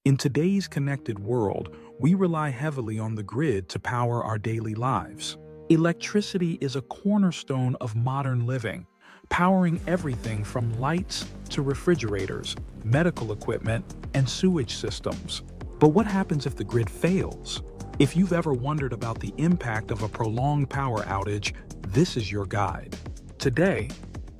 In today's connected world, we rely heavily on the grid to power our daily lives. Electricity is a cornerstone of modern living, powering everything from lights to refrigerators, medical equipment, and sewage systems. But what happens if the grid fails? If you've ever wondered about the impact of a prolonged power outage, this is your guide. Today,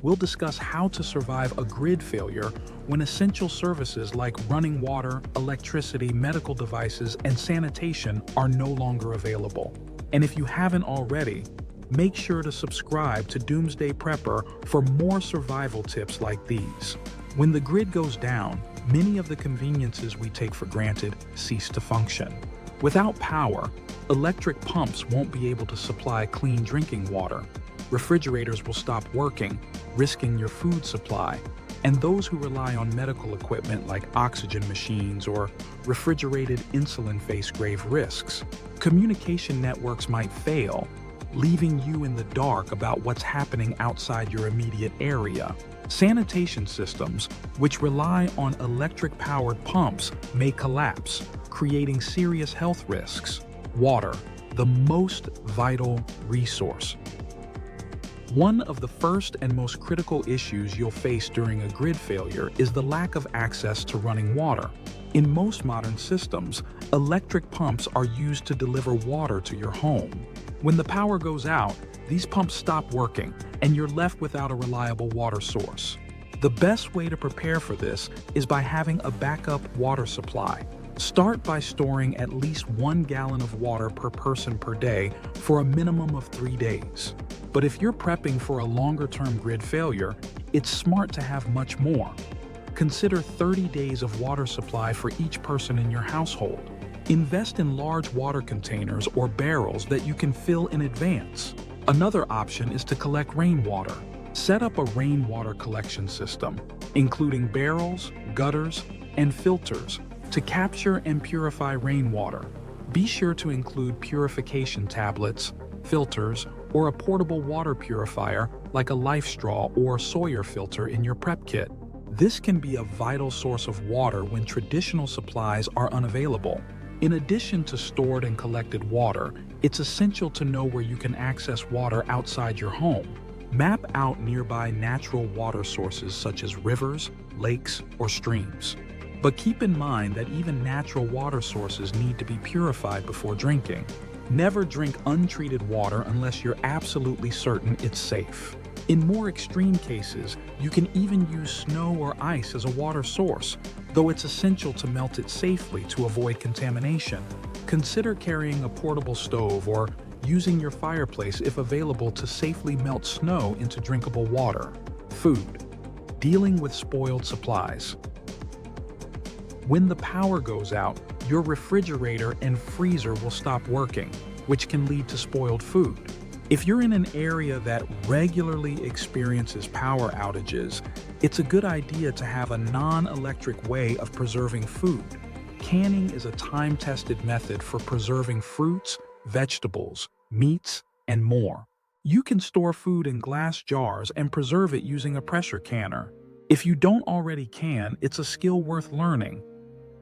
we'll discuss how to survive a grid failure when essential services like running water, electricity, medical devices, and sanitation are no longer available. And if you haven't already, make sure to subscribe to Doomsday Prepper for more survival tips like these. When the grid goes down, many of the conveniences we take for granted cease to function. Without power, electric pumps won't be able to supply clean drinking water. Refrigerators will stop working, risking your food supply, and those who rely on medical equipment like oxygen machines or refrigerated insulin face grave risks. Communication networks might fail, leaving you in the dark about what's happening outside your immediate area. Sanitation systems, which rely on electric-powered pumps, may collapse, creating serious health risks. Water, the most vital resource. One of the first and most critical issues you'll face during a grid failure is the lack of access to running water. In most modern systems, electric pumps are used to deliver water to your home. When the power goes out, these pumps stop working, and you're left without a reliable water source. The best way to prepare for this is by having a backup water supply. Start by storing at least 1 gallon of water per person per day for a minimum of 3 days. But if you're prepping for a longer-term grid failure, it's smart to have much more. Consider 30 days of water supply for each person in your household. Invest in large water containers or barrels that you can fill in advance. Another option is to collect rainwater. Set up a rainwater collection system, including barrels, gutters, and filters, to capture and purify rainwater. Be sure to include purification tablets, filters, or a portable water purifier like a Life Straw or Sawyer filter in your prep kit. This can be a vital source of water when traditional supplies are unavailable. In addition to stored and collected water, it's essential to know where you can access water outside your home. Map out nearby natural water sources such as rivers, lakes, or streams. But keep in mind that even natural water sources need to be purified before drinking. Never drink untreated water unless you're absolutely certain it's safe. In more extreme cases, you can even use snow or ice as a water source, though it's essential to melt it safely to avoid contamination. Consider carrying a portable stove or using your fireplace if available to safely melt snow into drinkable water. Food. Dealing with spoiled supplies. When the power goes out, your refrigerator and freezer will stop working, which can lead to spoiled food. If you're in an area that regularly experiences power outages, it's a good idea to have a non-electric way of preserving food. Canning is a time-tested method for preserving fruits, vegetables, meats, and more. You can store food in glass jars and preserve it using a pressure canner. If you don't already can, it's a skill worth learning,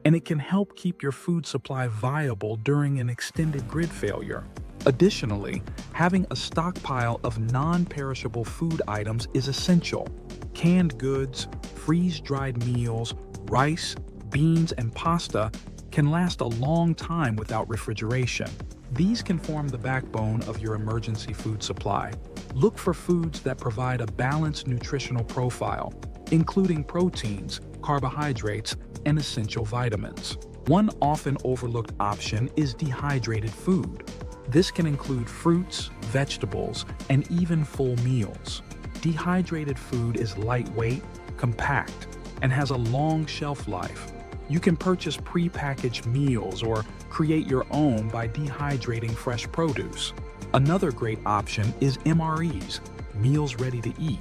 and it can help keep your food supply viable during an extended grid failure. Additionally, having a stockpile of non-perishable food items is essential. Canned goods, freeze-dried meals, rice, beans, and pasta can last a long time without refrigeration. These can form the backbone of your emergency food supply. Look for foods that provide a balanced nutritional profile, including proteins, carbohydrates, and essential vitamins. One often overlooked option is dehydrated food. This can include fruits, vegetables, and even full meals. Dehydrated food is lightweight, compact, and has a long shelf life. You can purchase pre-packaged meals or create your own by dehydrating fresh produce. Another great option is MREs, meals ready to eat,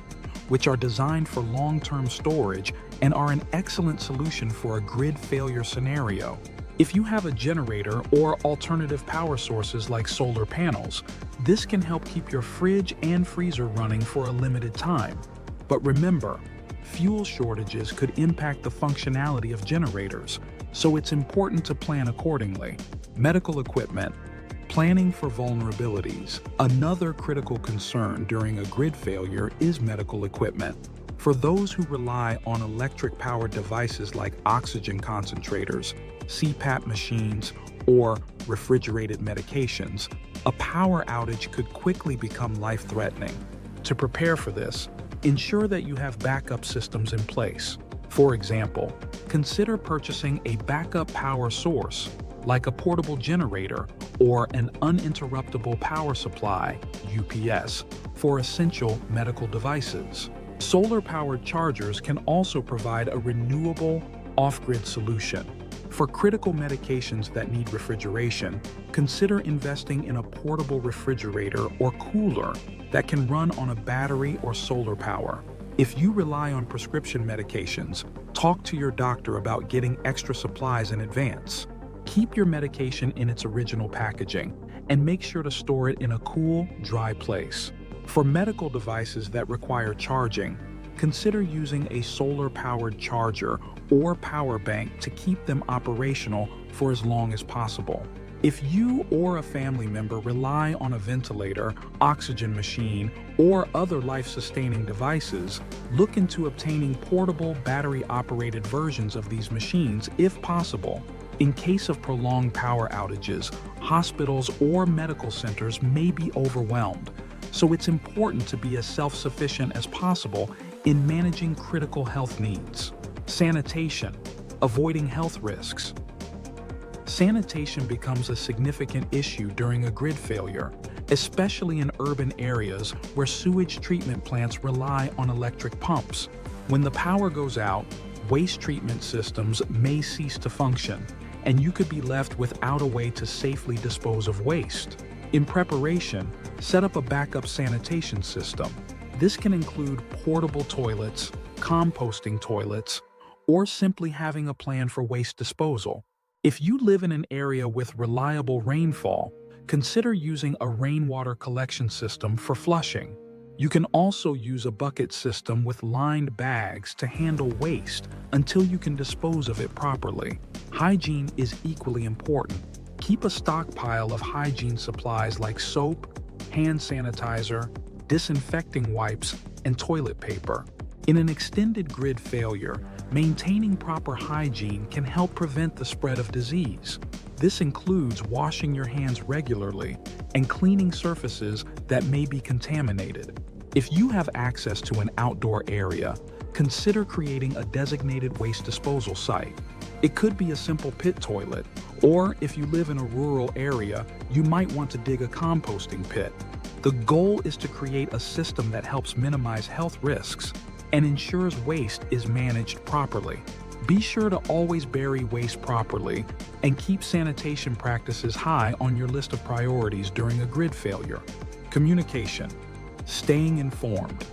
which are designed for long-term storage and are an excellent solution for a grid failure scenario. If you have a generator or alternative power sources like solar panels, this can help keep your fridge and freezer running for a limited time. But remember, fuel shortages could impact the functionality of generators, so it's important to plan accordingly. Medical equipment. Planning for vulnerabilities. Another critical concern during a grid failure is medical equipment. For those who rely on electric-powered devices like oxygen concentrators, CPAP machines, or refrigerated medications, a power outage could quickly become life-threatening. To prepare for this, ensure that you have backup systems in place. For example, consider purchasing a backup power source, like a portable generator or an uninterruptible power supply, UPS, for essential medical devices. Solar-powered chargers can also provide a renewable, off-grid solution. For critical medications that need refrigeration, consider investing in a portable refrigerator or cooler that can run on a battery or solar power. If you rely on prescription medications, talk to your doctor about getting extra supplies in advance. Keep your medication in its original packaging and make sure to store it in a cool, dry place. For medical devices that require charging, consider using a solar-powered charger or power bank to keep them operational for as long as possible. If you or a family member rely on a ventilator, oxygen machine, or other life-sustaining devices, look into obtaining portable, battery-operated versions of these machines if possible. In case of prolonged power outages, hospitals or medical centers may be overwhelmed, so it's important to be as self-sufficient as possible in managing critical health needs. Sanitation, avoiding health risks. Sanitation becomes a significant issue during a grid failure, especially in urban areas where sewage treatment plants rely on electric pumps. When the power goes out, waste treatment systems may cease to function, and you could be left without a way to safely dispose of waste. In preparation, set up a backup sanitation system. This can include portable toilets, composting toilets, or simply having a plan for waste disposal. If you live in an area with reliable rainfall, consider using a rainwater collection system for flushing. You can also use a bucket system with lined bags to handle waste until you can dispose of it properly. Hygiene is equally important. Keep a stockpile of hygiene supplies like soap, hand sanitizer, disinfecting wipes, and toilet paper. In an extended grid failure, maintaining proper hygiene can help prevent the spread of disease. This includes washing your hands regularly and cleaning surfaces that may be contaminated. If you have access to an outdoor area, consider creating a designated waste disposal site. It could be a simple pit toilet, or if you live in a rural area, you might want to dig a composting pit. The goal is to create a system that helps minimize health risks and ensures waste is managed properly. Be sure to always bury waste properly and keep sanitation practices high on your list of priorities during a grid failure. Communication. Staying informed.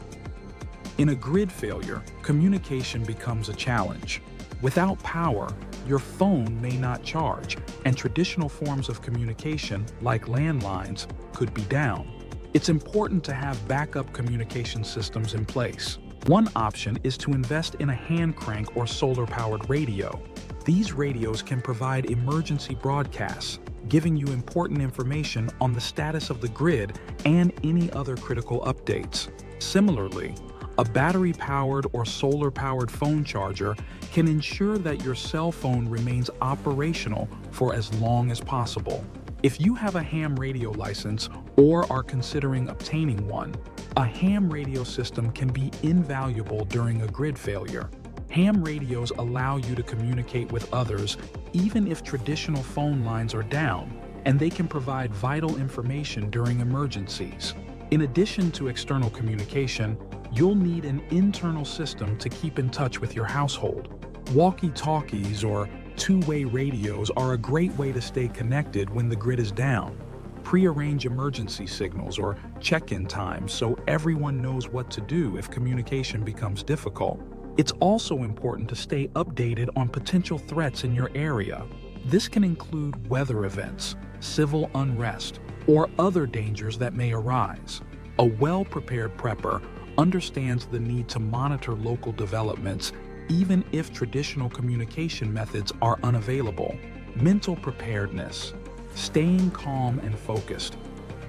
In a grid failure, communication becomes a challenge. Without power, your phone may not charge, and traditional forms of communication, like landlines, could be down. It's important to have backup communication systems in place. One option is to invest in a hand crank or solar-powered radio. These radios can provide emergency broadcasts, giving you important information on the status of the grid and any other critical updates. Similarly, a battery-powered or solar-powered phone charger can ensure that your cell phone remains operational for as long as possible. If you have a ham radio license or are considering obtaining one, a ham radio system can be invaluable during a grid failure. Ham radios allow you to communicate with others even if traditional phone lines are down, and they can provide vital information during emergencies. In addition to external communication, you'll need an internal system to keep in touch with your household. Walkie-talkies or two-way radios are a great way to stay connected when the grid is down. Pre-arrange emergency signals or check-in times so everyone knows what to do if communication becomes difficult. It's also important to stay updated on potential threats in your area. This can include weather events, civil unrest, or other dangers that may arise. A well-prepared prepper understands the need to monitor local developments even if traditional communication methods are unavailable. Mental preparedness. Staying calm and focused.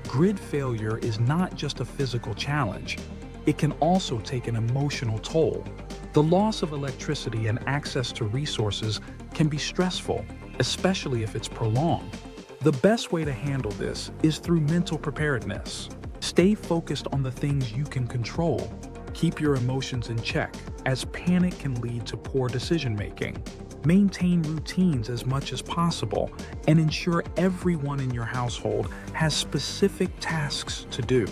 Grid failure is not just a physical challenge. It can also take an emotional toll. The loss of electricity and access to resources can be stressful, especially if it's prolonged. The best way to handle this is through mental preparedness. Stay focused on the things you can control. Keep your emotions in check, as panic can lead to poor decision-making. Maintain routines as much as possible, and ensure everyone in your household has specific tasks to do.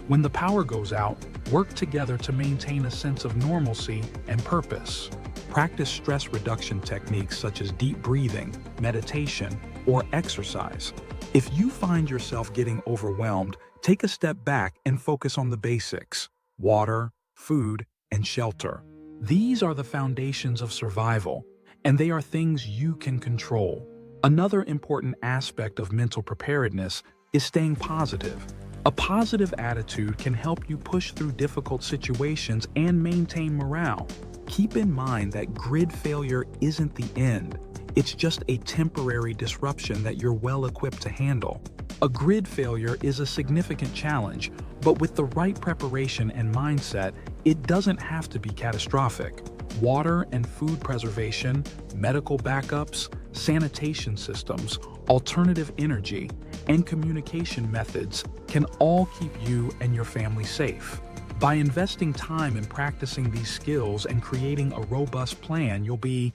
When the power goes out, work together to maintain a sense of normalcy and purpose. Practice stress reduction techniques such as deep breathing, meditation, or exercise. If you find yourself getting overwhelmed, take a step back and focus on the basics: water, food, and shelter. These are the foundations of survival, and they are things you can control. Another important aspect of mental preparedness is staying positive. A positive attitude can help you push through difficult situations and maintain morale. Keep in mind that grid failure isn't the end. It's just a temporary disruption that you're well equipped to handle. A grid failure is a significant challenge, but with the right preparation and mindset, it doesn't have to be catastrophic. Water and food preservation, medical backups, sanitation systems, alternative energy, and communication methods can all keep you and your family safe. By investing time in practicing these skills and creating a robust plan, you'll be